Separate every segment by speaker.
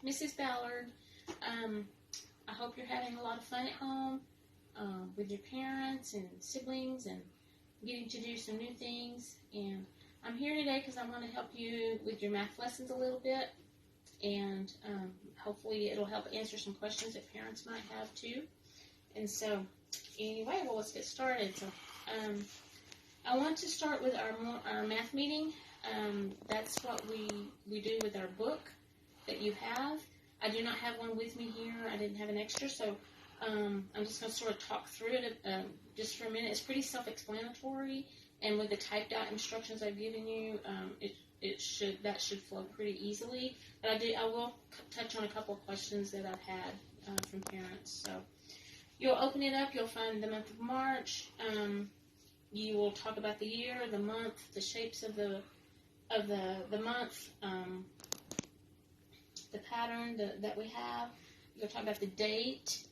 Speaker 1: Mrs. Ballard. I hope you're having a lot of fun at home with your parents and siblings and getting to do some new things. And I'm here today because I want to help you with your math lessons a little bit. And hopefully it'll help answer some questions that parents might have too. And so, anyway, well, let's get started. So, I want to start with our math meeting. That's what we do with our book that you have. I do not have one with me here. I didn't have an extra, so I'm just going to sort of talk through it just for a minute. It's pretty self-explanatory, and with the typed out instructions I've given you, that should flow pretty easily. But I will touch on a couple of questions that I've had from parents. So you'll open it up. You'll find the month of March. You will talk about the year, the month, the shapes of the month, the pattern that we have. You'll talk about the date.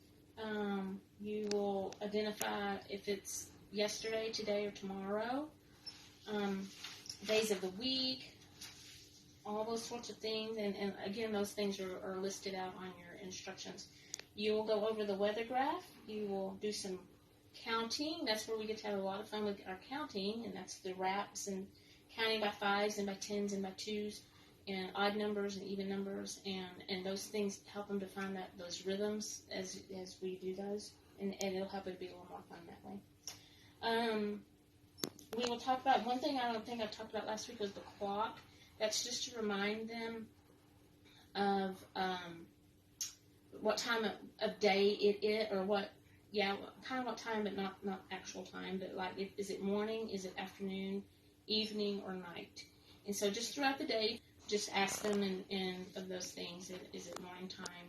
Speaker 1: You will identify if it's yesterday, today, or tomorrow. Days of the week. All those sorts of things. And again, those things are listed out on your instructions. You will go over the weather graph. You will do some counting. That's where we get to have a lot of fun with our counting, and that's the wraps and counting by 5s and by 10s and by 2s and odd numbers and even numbers, and those things help them to find those rhythms as we do those, and it'll help it be a little more fun that way. We will talk about one thing I don't think I talked about last week was the clock. That's just to remind them of what time of day it is, or what time, but not actual time, but like, is it morning, is it afternoon, evening, or night? And so just throughout the day, just ask them and of those things. Is it morning time?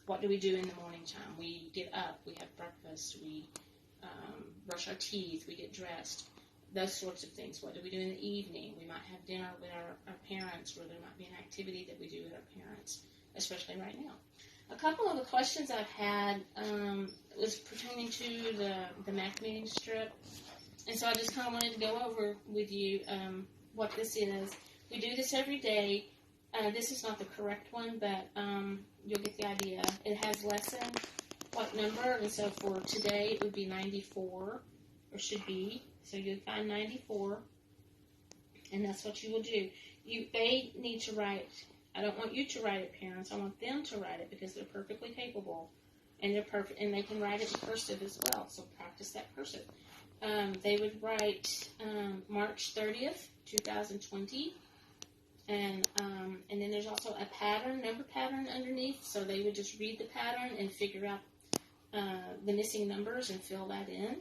Speaker 1: What do we do in the morning time? We get up, we have breakfast, we brush our teeth, we get dressed, those sorts of things. What do we do in the evening? We might have dinner with our parents, or there might be an activity that we do with our parents, especially right now. A couple of the questions I've had was pertaining to the math meeting strip. And so I just kind of wanted to go over with you what this is. We do this every day. This is not the correct one, but you'll get the idea. It has lesson, what number, and so for today it would be 94, or should be. So you'll find 94, and that's what you will do. They need to write. I don't want you to write it, parents. I want them to write it because they're perfectly capable, and they're perfect, and they can write it in cursive as well. So practice that cursive. They would write March 30th, 2020, and then there's also a pattern, number pattern underneath. So they would just read the pattern and figure out the missing numbers and fill that in.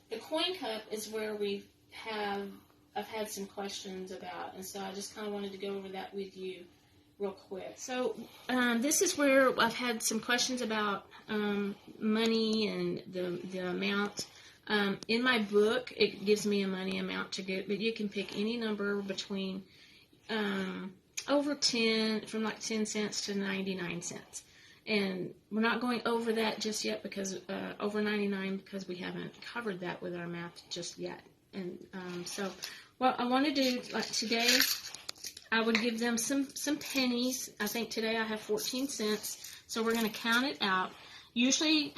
Speaker 1: The coin cup is where I've had some questions about, and so I just kind of wanted to go over that with you real quick. So this is where I've had some questions about money and the amount. In my book, it gives me a money amount to get, but you can pick any number between over 10, from like 10 cents to 99 cents. And we're not going over that just yet because over 99 because we haven't covered that with our math just yet. And so what I want to do, like today, I would give them some pennies. I think today I have 14 cents. So we're going to count it out. Usually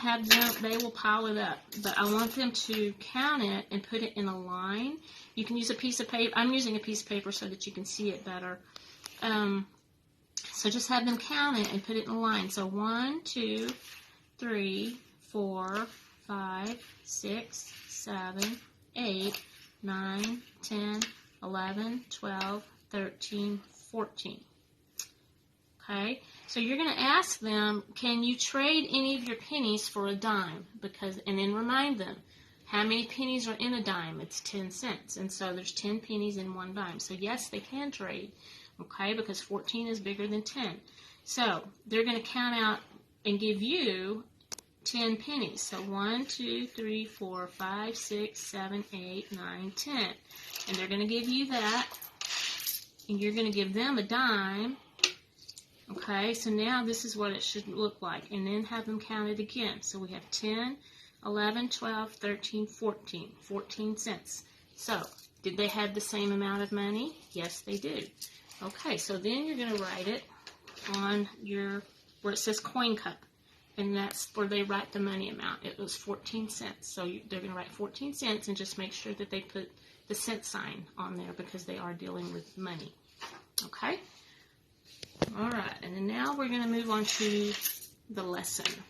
Speaker 1: they will pile it up, but I want them to count it and put it in a line. You can use a piece of paper. I'm using a piece of paper so that you can see it better. So just have them count it and put it in a line. So 1, 2, 3, 4, 5, 6, 7, 8, 9, 10, 11, 12, 13, 14. Okay, so you're going to ask them, can you trade any of your pennies for a dime? And then remind them, how many pennies are in a dime? It's 10 cents. And so there's 10 pennies in one dime. So yes, they can trade, okay, because 14 is bigger than 10. So they're going to count out and give you 10 pennies. So 1, 2, 3, 4, 5, 6, 7, 8, 9, 10. And they're going to give you that, and you're going to give them a dime. Okay, so now this is what it should look like, and then have them count it again. So we have 10, 11, 12, 13, 14, 14 cents. So did they have the same amount of money? Yes, they do. Okay, so then you're going to write it on your, where it says coin cup. And that's where they write the money amount. It was 14 cents. So they're going to write 14 cents and just make sure that they put the cent sign on there because they are dealing with money. Okay? All right. And then now we're going to move on to the lesson.